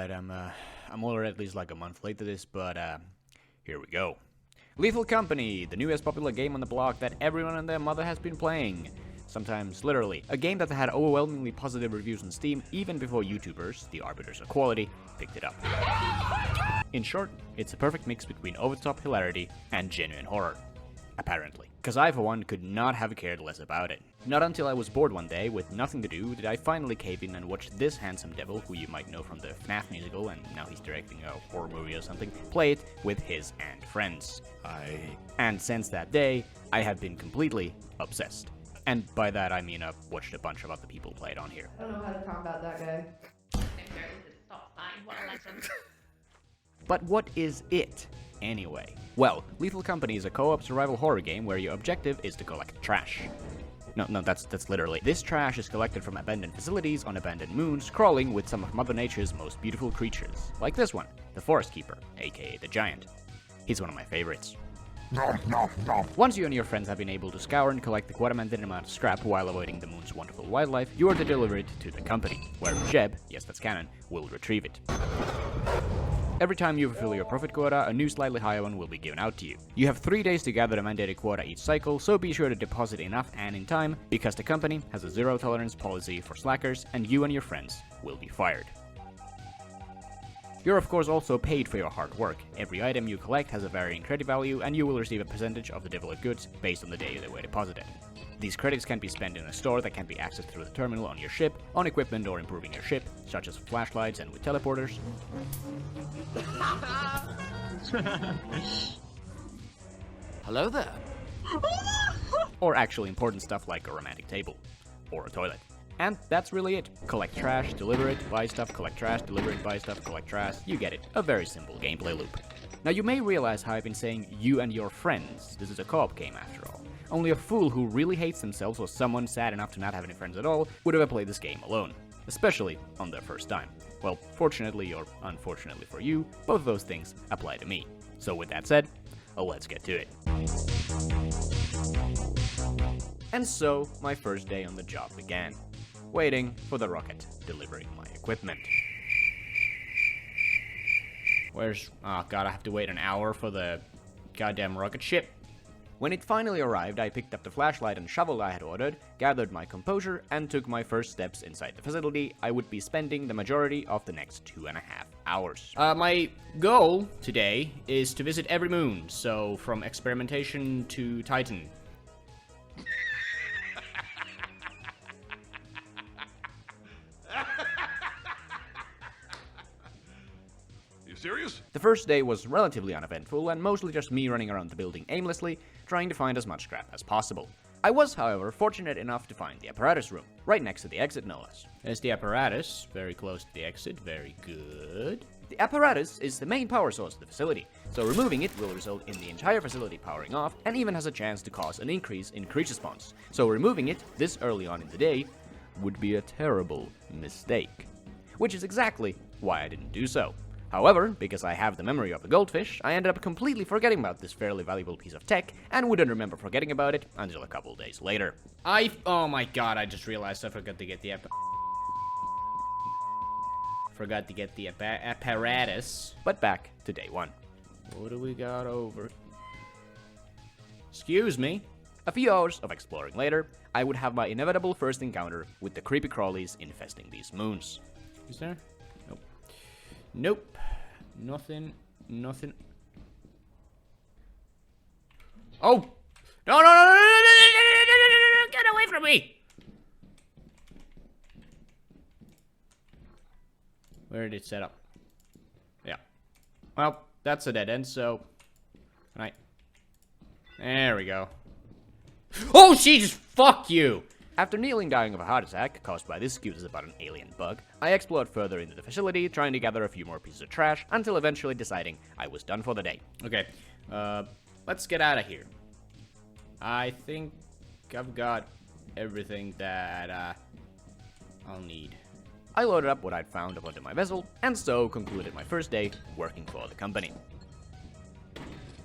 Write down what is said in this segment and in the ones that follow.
Alright, I'm already at least like a month late to this, but here we go. Lethal Company, the newest popular game on the block that everyone and their mother has been playing. Sometimes literally. A game that had overwhelmingly positive reviews on Steam even before YouTubers, the arbiters of quality, picked it up. In short, it's a perfect mix between over-the-top hilarity and genuine horror. Apparently. Cause I, for one, could not have cared less about it. Not until I was bored one day with nothing to do did I finally cave in and watch this handsome devil, who you might know from the FNAF Musical, and now he's directing a horror movie or something, play it with his and friends. And since that day, I have been completely obsessed. And by that I mean I've watched a bunch of other people play it on here. I don't know how to combat that guy. Stop sign, what a legend. But what is it, anyway? Well, Lethal Company is a co-op survival horror game where your objective is to collect trash. No, that's literally. This trash is collected from abandoned facilities on abandoned moons, crawling with some of Mother Nature's most beautiful creatures. Like this one, the Forest Keeper, aka the Giant. He's one of my favorites. Once you and your friends have been able to scour and collect the quite-a-mandated amount of scrap while avoiding the moon's wonderful wildlife, you are to deliver it to the company, where Jeb, yes that's canon, will retrieve it. Every time you fulfill your profit quota, a new slightly higher one will be given out to you. You have 3 days to gather the mandated quota each cycle, so be sure to deposit enough and in time, because the company has a zero-tolerance policy for slackers, and you and your friends will be fired. You're of course also paid for your hard work. Every item you collect has a varying credit value, and you will receive a percentage of the developed goods based on the day they were deposited. These credits can be spent in a store that can be accessed through the terminal on your ship, on equipment or improving your ship, such as flashlights and with teleporters. Hello there. Or actually important stuff like a romantic table. Or a toilet. And that's really it. Collect trash, deliver it, buy stuff, collect trash, deliver it, buy stuff, collect trash. You get it. A very simple gameplay loop. Now you may realize how I've been saying you and your friends. This is a co-op game after all. Only a fool who really hates themselves or someone sad enough to not have any friends at all would ever play this game alone. Especially on their first time. Well, fortunately or unfortunately for you, both of those things apply to me. So with that said, let's get to it. And so, my first day on the job began. Waiting for the rocket, delivering my equipment. Oh god, I have to wait an hour for the goddamn rocket ship. When it finally arrived, I picked up the flashlight and shovel I had ordered, gathered my composure, and took my first steps inside the facility I would be spending the majority of the next 2.5 hours. My goal today is to visit every moon, so from experimentation to Titan. Serious? The first day was relatively uneventful and mostly just me running around the building aimlessly, trying to find as much scrap as possible. I was, however, fortunate enough to find the apparatus room, right next to the exit no less. There's the apparatus, very close to the exit, very good. The apparatus is the main power source of the facility, so removing it will result in the entire facility powering off and even has a chance to cause an increase in creature spawns. So removing it this early on in the day would be a terrible mistake. Which is exactly why I didn't do so. However, because I have the memory of a goldfish, I ended up completely forgetting about this fairly valuable piece of tech, and wouldn't remember forgetting about it until a couple days later. Oh my god, I just realized I forgot to get the apparatus. But back to day one. What do we got over? Excuse me. A few hours of exploring later, I would have my inevitable first encounter with the creepy crawlies infesting these moons. Is there? Nope. Nope. Nothing. Oh! No! Get away from me! Where did it set up? Yeah. Well, that's a dead end, so... Right. There we go. Oh, Jesus! Fuck you! After nearly dying of a heart attack, caused by this excuses about an alien bug, I explored further into the facility, trying to gather a few more pieces of trash, until eventually deciding I was done for the day. Okay, let's get out of here. I think I've got everything that, I'll need. I loaded up what I'd found onto my vessel, and so concluded my first day working for the company.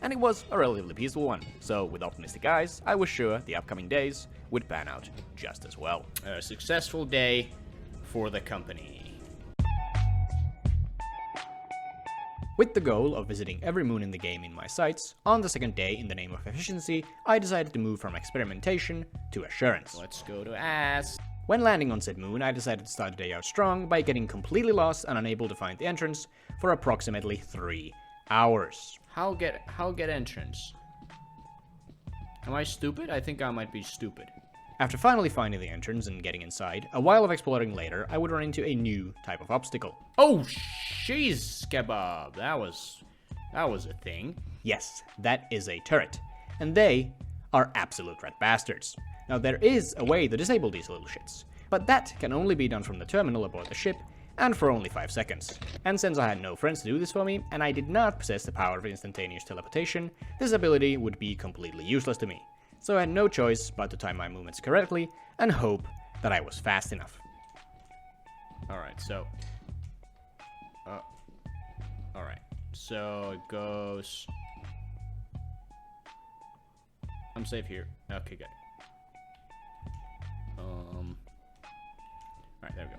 And it was a relatively peaceful one, so with optimistic eyes, I was sure the upcoming days would pan out just as well. A successful day for the company. With the goal of visiting every moon in the game in my sights, on the second day, in the name of efficiency, I decided to move from experimentation to assurance. Let's go to ass. When landing on said moon, I decided to start the day out strong by getting completely lost and unable to find the entrance for approximately 3 hours. How get entrance? Am I stupid? I think I might be stupid. After finally finding the entrance and getting inside, a while of exploring later, I would run into a new type of obstacle. Oh, cheese kebab. That was a thing. Yes, that is a turret. And they are absolute red bastards. Now there is a way to disable these little shits, but that can only be done from the terminal aboard the ship, and for only 5 seconds. And since I had no friends to do this for me, and I did not possess the power of instantaneous teleportation, this ability would be completely useless to me. So I had no choice but to time my movements correctly and hope that I was fast enough. Alright, so... Alright, so it goes... I'm safe here. Okay, good. Alright, there we go.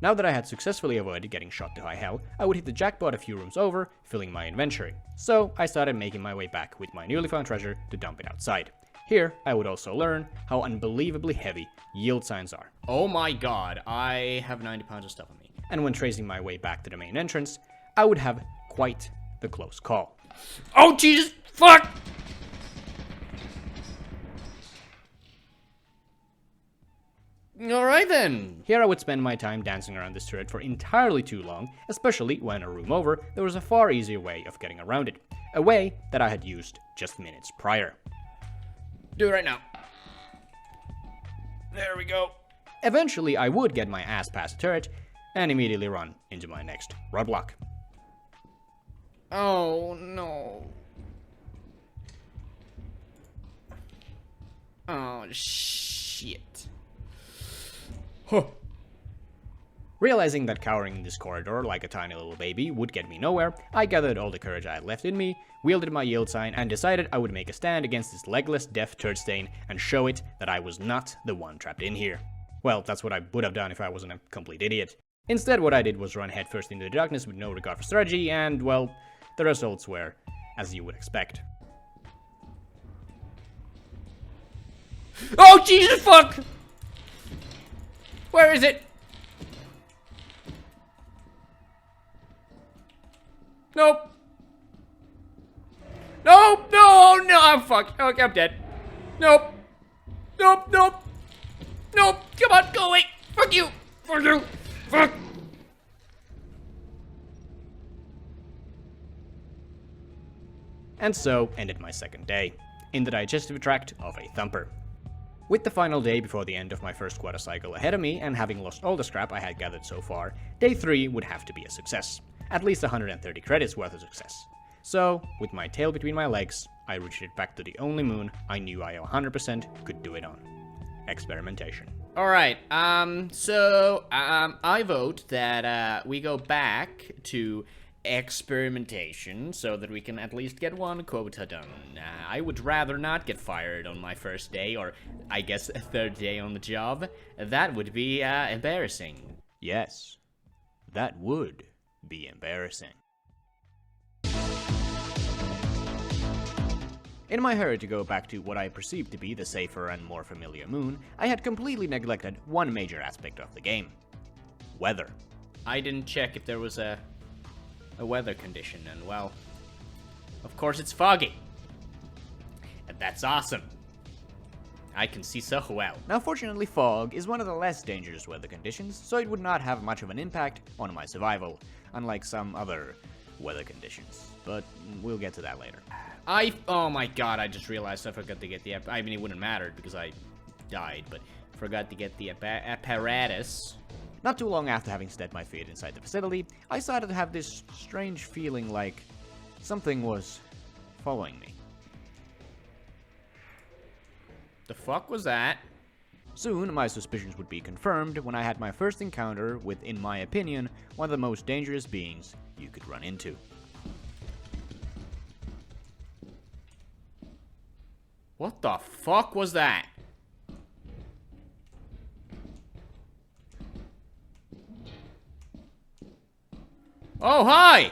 Now that I had successfully avoided getting shot to high hell, I would hit the jackpot a few rooms over, filling my inventory. So I started making my way back with my newly found treasure to dump it outside. Here, I would also learn how unbelievably heavy yield signs are. Oh my god, I have 90 pounds of stuff on me. And when tracing my way back to the main entrance, I would have quite the close call. Oh Jesus, fuck! Alright then. Here I would spend my time dancing around this turret for entirely too long, especially when a room over, there was a far easier way of getting around it. A way that I had used just minutes prior. Do it right now. There we go. Eventually, I would get my ass past the turret and immediately run into my next roadblock. Oh no. Oh shit. Huh. Realizing that cowering in this corridor like a tiny little baby would get me nowhere, I gathered all the courage I had left in me, wielded my yield sign, and decided I would make a stand against this legless, deaf turd stain and show it that I was not the one trapped in here. Well, that's what I would have done if I wasn't a complete idiot. Instead, what I did was run headfirst into the darkness with no regard for strategy, and, well, the results were as you would expect. Oh Jesus fuck! Where is it? Nope. Nope, no, no, I'm fucked. Okay, I'm dead. Nope. Nope, nope. Nope, come on, go away. Fuck you. Fuck you. Fuck. And so ended my second day, in the digestive tract of a thumper. With the final day before the end of my first quarter cycle ahead of me, and having lost all the scrap I had gathered so far, day 3 would have to be a success. At least 130 credits worth of success. So, with my tail between my legs, I retreated back to the only moon I knew I 100% could do it on. Experimentation. Alright, I vote that we go back to experimentation so that we can at least get one quota done. I would rather not get fired on my first day, or I guess a third day on the job. That would be embarrassing. Yes, that would be embarrassing. In my hurry to go back to what I perceived to be the safer and more familiar moon, I had completely neglected one major aspect of the game. Weather. I didn't check if there was a weather condition, and well, of course it's foggy. And that's awesome. I can see so well. Now fortunately fog is one of the less dangerous weather conditions, so it would not have much of an impact on my survival, unlike some other weather conditions. But we'll get to that later. Oh my god, I just realized I forgot to get the, I mean it wouldn't matter because I died, but forgot to get the apparatus. Not too long after having set my feet inside the facility, I started to have this strange feeling like something was following me. The fuck was that? Soon, my suspicions would be confirmed when I had my first encounter with, in my opinion, one of the most dangerous beings you could run into. What the fuck was that? Oh, hi!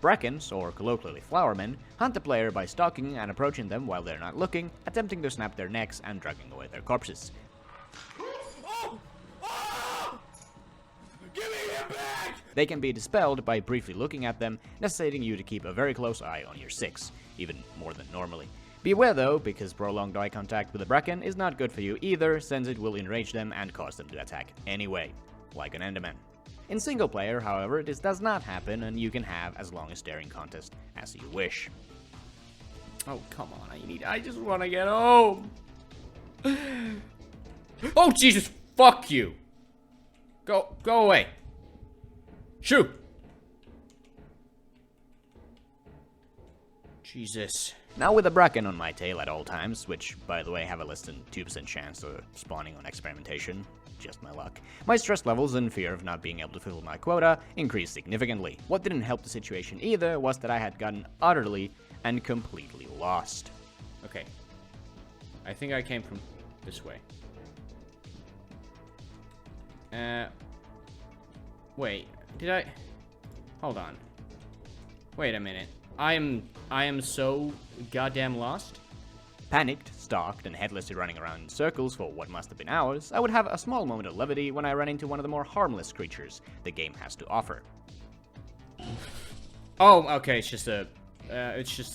Brackens, or colloquially flowermen, hunt the player by stalking and approaching them while they're not looking, attempting to snap their necks and dragging away their corpses. Give me him back! They can be dispelled by briefly looking at them, necessitating you to keep a very close eye on your 6, even more than normally. Beware though, because prolonged eye contact with a Bracken is not good for you either, since it will enrage them and cause them to attack anyway, like an Enderman. In single player, however, this does not happen, and you can have as long a staring contest as you wish. Oh, come on, I just wanna get home. Oh, Jesus, fuck you. Go away. Shoo. Jesus. Now with a Bracken on my tail at all times, which, by the way, have a less than 2% chance of spawning on experimentation, just my luck, my stress levels and fear of not being able to fulfill my quota increased significantly. What didn't help the situation either was that I had gotten utterly and completely lost. Okay. I think I came from this way. Wait, did I? Hold on. Wait a minute. I am so goddamn lost. Panicked, stalked, and headlessly running around in circles for what must have been hours, I would have a small moment of levity when I ran into one of the more harmless creatures the game has to offer. Oh, okay, it's just a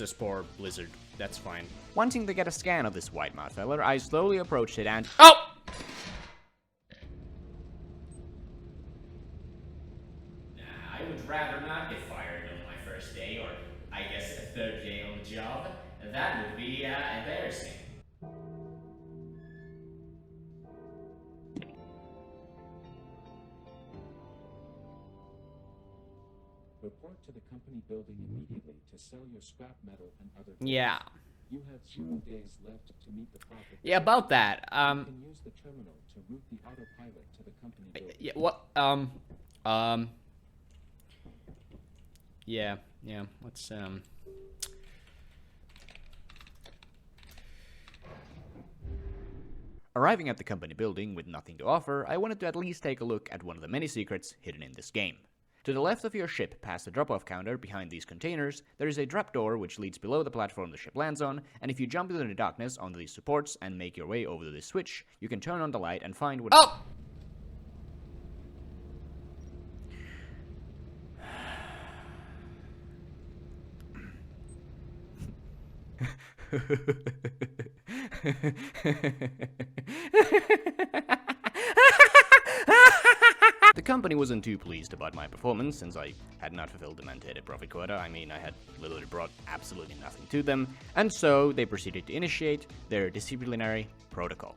spore blizzard. That's fine. Wanting to get a scan of this white-mouthed feller, I slowly approached it and— Oh! I would rather not get fired on my first day, or I guess a third day on the job. That would be embarrassing. Report to the company building immediately to sell your scrap metal and other goods. Yeah. You have 0 days left to meet the profit. Yeah, about that. You can use the terminal to route the autopilot to the company building. Yeah, what? Yeah. Let's Arriving at the company building with nothing to offer, I wanted to at least take a look at one of the many secrets hidden in this game. To the left of your ship, past the drop-off counter behind these containers, there is a trapdoor which leads below the platform the ship lands on, and if you jump into the darkness onto these supports and make your way over to this switch, you can turn on the light and find what— Oh! The company wasn't too pleased about my performance, since I had not fulfilled the mandated profit quota. I mean, I had literally brought absolutely nothing to them, and so they proceeded to initiate their disciplinary protocol.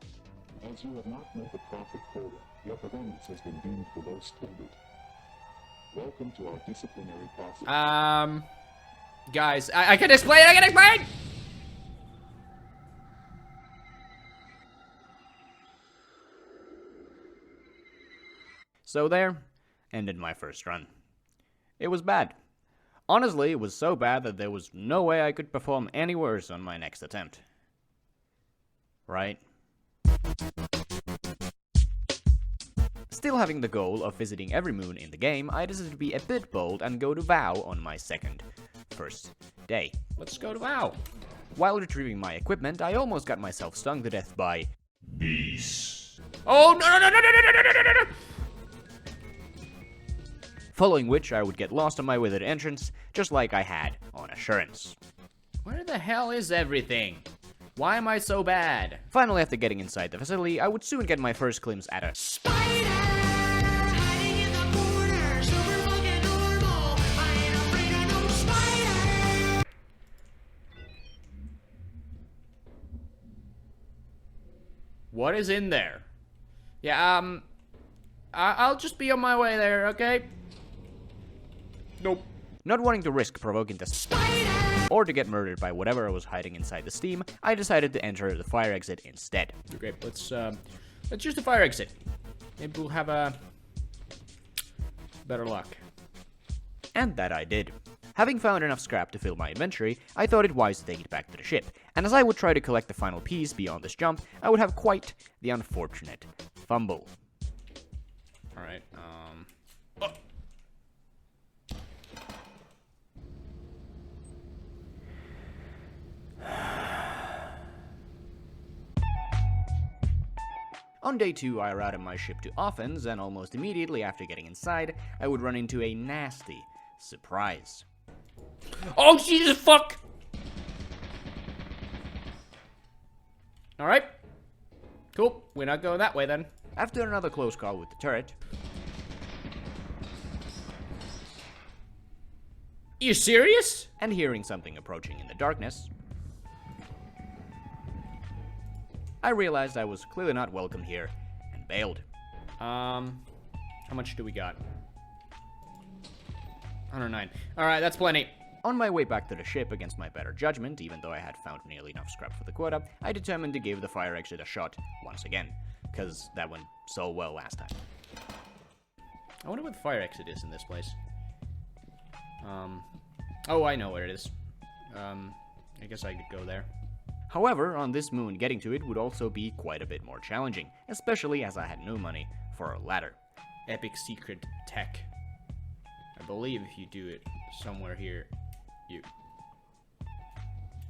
As you have not met the profit quota, your performance has been deemed below standard. Welcome to our disciplinary process. Guys, I can explain! So there ended my first run. It was bad. Honestly, it was so bad that there was no way I could perform any worse on my next attempt. Right? Still having the goal of visiting every moon in the game, I decided to be a bit bold and go to WoW on my first day. Let's go to WoW. While retrieving my equipment, I almost got myself stung to death by bees. Oh, no! Following which, I would get lost on my way to the entrance, just like I had on Assurance. Where the hell is everything? Why am I so bad? Finally, after getting inside the facility, I would soon get my first glimpse at a spider hiding in the corner, super fucking normal. I ain't afraid of no spider. What is in there? Yeah, I'll just be on my way there, okay? Nope. Not wanting to risk provoking the spider or to get murdered by whatever was hiding inside the steam, I decided to enter the fire exit instead. Okay, let's use the fire exit. Maybe we'll have a better luck. And that I did. Having found enough scrap to fill my inventory, I thought it wise to take it back to the ship, and as I would try to collect the final piece beyond this jump, I would have quite the unfortunate fumble. Alright, On day 2, I routed my ship to offense, and almost immediately after getting inside, I would run into a nasty surprise. Oh, Jesus, fuck! Alright. Cool. We're not going that way, then. After another close call with the turret... You serious? And hearing something approaching in the darkness, I realized I was clearly not welcome here, and bailed. How much do we got? 109. Alright, that's plenty. On my way back to the ship against my better judgment, even though I had found nearly enough scrap for the quota, I determined to give the fire exit a shot once again, because that went so well last time. I wonder what the fire exit is in this place. Oh, I know where it is. I guess I could go there. However, on this moon, getting to it would also be quite a bit more challenging, especially as I had no money for a ladder. Epic secret tech. I believe if you do it somewhere here, you...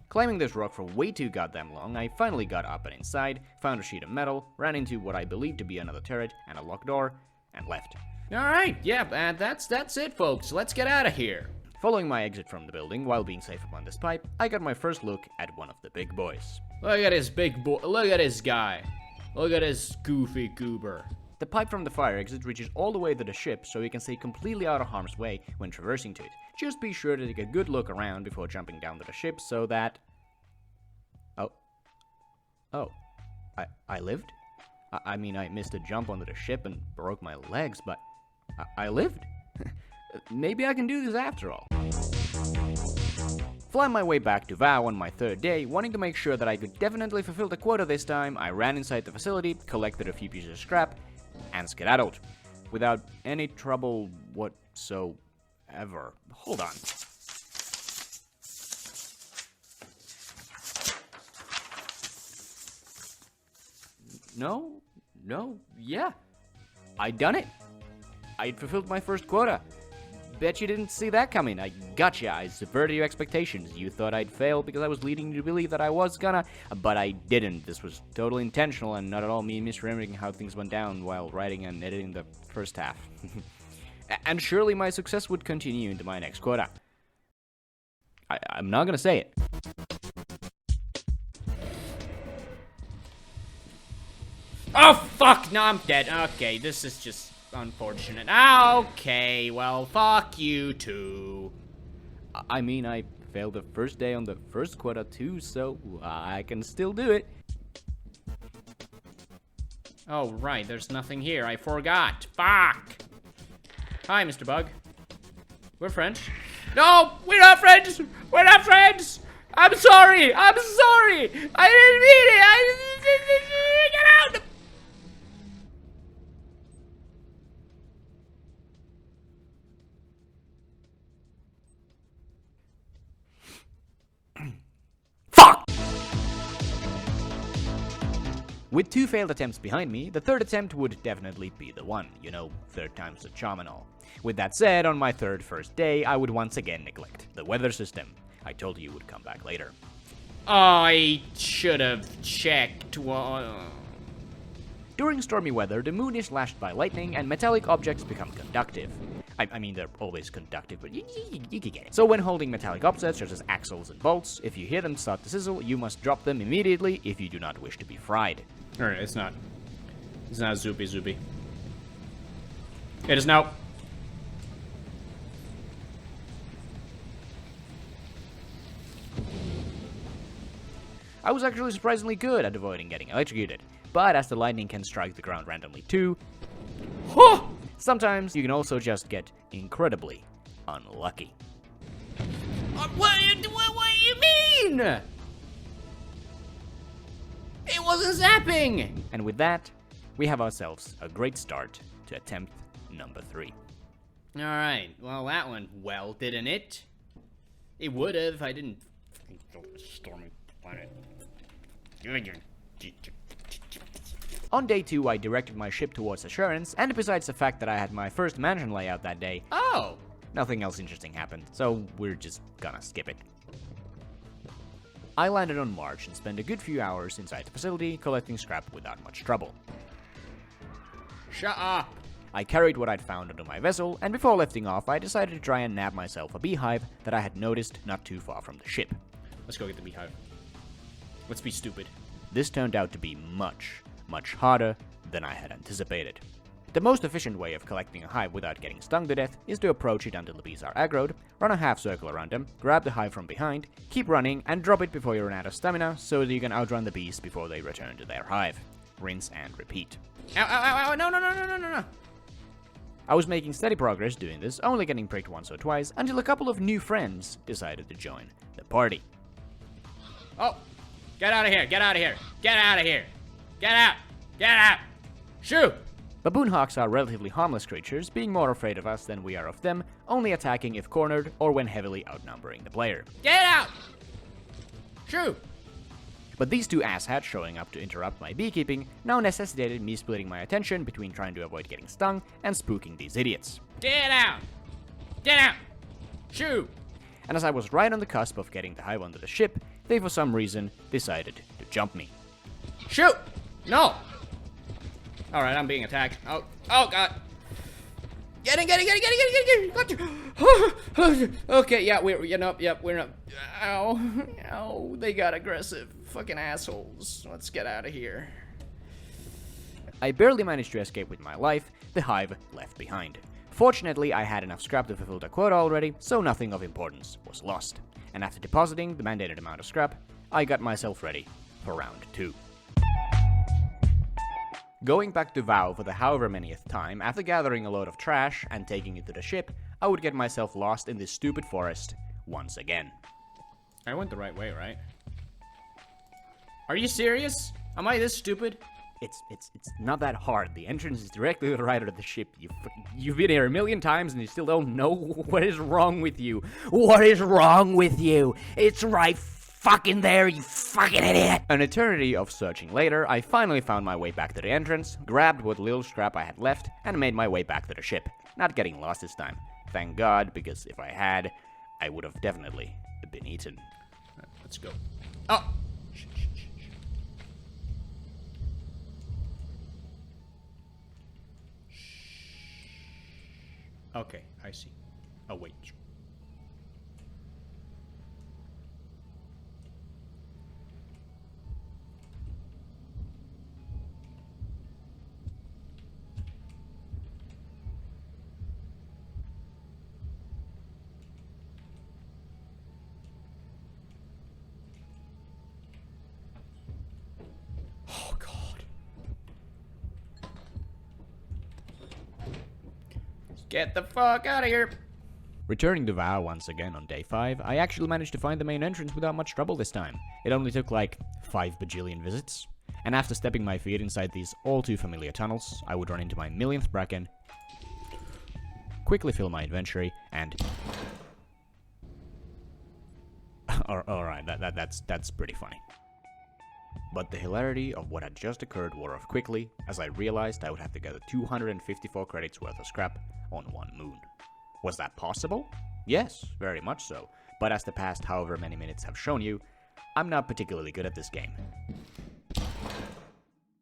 Climbing this rock for way too goddamn long, I finally got up and inside, found a sheet of metal, ran into what I believed to be another turret and a locked door, and left. Alright, yeah, and that's it, folks. Let's get out of here. Following my exit from the building while being safe upon this pipe, I got my first look at one of the big boys. Look at this big boy. Look at this guy. Look at this goofy goober. The pipe from the fire exit reaches all the way to the ship, so you can stay completely out of harm's way when traversing to it. Just be sure to take a good look around before jumping down to the ship so that... Oh. I lived? I mean, I missed a jump onto the ship and broke my legs, but I lived? Maybe I can do this after all. Flying my way back to VOW on my third day, wanting to make sure that I could definitely fulfill the quota this time, I ran inside the facility, collected a few pieces of scrap, and skedaddled. Without any trouble whatsoever. Hold on. No, yeah. I done it. I fulfilled my first quota. Bet you didn't see that coming. I gotcha. I subverted your expectations. You thought I'd fail because I was leading you to believe that I was gonna, but I didn't. This was totally intentional and not at all me misremembering how things went down while writing and editing the first half. And surely my success would continue into my next quota. I'm not gonna say it. Oh, fuck! No, I'm dead. Okay, this is just unfortunate. Okay, well, fuck you too. I mean, I failed the first day on the first quota too, so I can still do it. Oh, right, there's nothing here. I forgot. Fuck! Hi, Mr. Bug. We're friends. No! We're not friends! We're not friends! I'm sorry! I'm sorry! I didn't mean it! I didn't... Get out! With 2 failed attempts behind me, the third attempt would definitely be the one. You know, third time's the charm and all. With that said, on my first day, I would once again neglect the weather system. I told you would come back later. I should have checked. During stormy weather, the moon is lashed by lightning and metallic objects become conductive. I mean, they're always conductive, but you can get it. So when holding metallic objects, such as axles and bolts, if you hear them start to sizzle, you must drop them immediately if you do not wish to be fried. Alright, it's not zoopy. It is now. I was actually surprisingly good at avoiding getting electrocuted, but as the lightning can strike the ground randomly too, sometimes you can also just get incredibly unlucky. What do you mean? It wasn't zapping! And with that, we have ourselves a great start to attempt number 3. Alright, well that went well, didn't it? It would have if I didn't stormy planet. On day 2, I directed my ship towards Assurance, and besides the fact that I had my first mansion layout that day, nothing else interesting happened, so we're just gonna skip it. I landed on March and spent a good few hours inside the facility collecting scrap without much trouble. Shut up! I carried what I'd found onto my vessel, and before lifting off, I decided to try and nab myself a beehive that I had noticed not too far from the ship. Let's go get the beehive. Let's be stupid. This turned out to be much, much harder than I had anticipated. The most efficient way of collecting a hive without getting stung to death is to approach it until the bees are aggroed, run a half circle around them, grab the hive from behind, keep running, and drop it before you run out of stamina so that you can outrun the bees before they return to their hive. Rinse and repeat. Ow, ow, ow, ow, no, no, no, no, no, no, no. I was making steady progress doing this, only getting pricked once or twice, until a couple of new friends decided to join the party. Oh, get out of here, get out of here, get out of here. Get out, get out. Shoo! Baboon hawks are relatively harmless creatures, being more afraid of us than we are of them, only attacking if cornered or when heavily outnumbering the player. Get out! Shoo! But these two asshats showing up to interrupt my beekeeping now necessitated me splitting my attention between trying to avoid getting stung and spooking these idiots. Get out! Get out! Shoo! And as I was right on the cusp of getting the hive onto the ship, they for some reason decided to jump me. Shoot! No! Alright, I'm being attacked. Oh, oh god! Get in, get in, get in, get in, get in, get in, got you! Okay, yeah, we're not. Ow, ow, they got aggressive. Fucking assholes. Let's get out of here. I barely managed to escape with my life, the hive left behind. Fortunately, I had enough scrap to fulfill the quota already, so nothing of importance was lost. And after depositing the mandated amount of scrap, I got myself ready for round 2. Going back to WoW for the however manyth time, after gathering a load of trash and taking it to the ship, I would get myself lost in this stupid forest once again. I went the right way, right? Are you serious? Am I this stupid? It's not that hard. The entrance is directly to the right of the ship. You've been here a million times and you still don't know what is wrong with you. What is wrong with you? It's right fucking there, you fucking idiot! An eternity of searching later, I finally found my way back to the entrance, grabbed what little scrap I had left, and made my way back to the ship. Not getting lost this time. Thank God, because if I had, I would have definitely been eaten. Let's go. Oh! Okay, I see. Oh, wait. Oh, God. Get the fuck out of here! Returning to WoW once again on day 5, I actually managed to find the main entrance without much trouble this time. It only took like 5 bajillion visits. And after stepping my feet inside these all too familiar tunnels, I would run into my millionth bracken, quickly fill my inventory, and... Alright, that's pretty funny. But the hilarity of what had just occurred wore off quickly, as I realized I would have to gather 254 credits worth of scrap on one moon. Was that possible? Yes, very much so, but as the past however many minutes have shown you, I'm not particularly good at this game.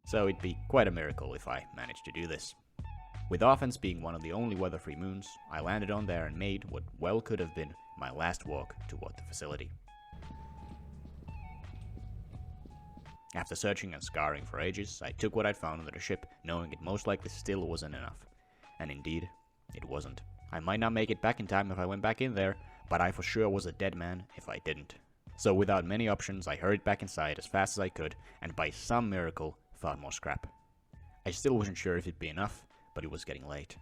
So it'd be quite a miracle if I managed to do this. With offense being one of the only weather-free moons, I landed on there and made what well could have been my last walk toward the facility. After searching and scouring for ages, I took what I'd found under the ship, knowing it most likely still wasn't enough. And indeed, it wasn't. I might not make it back in time if I went back in there, but I for sure was a dead man if I didn't. So without many options, I hurried back inside as fast as I could, and by some miracle, found more scrap. I still wasn't sure if it'd be enough, but it was getting late.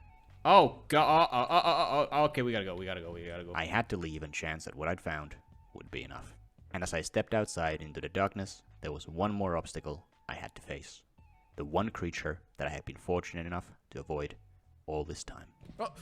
Oh, God. Okay, we gotta go. I had to leave and chance that what I'd found would be enough. And as I stepped outside into the darkness, there was one more obstacle I had to face. The one creature that I had been fortunate enough to avoid all this time. Oh.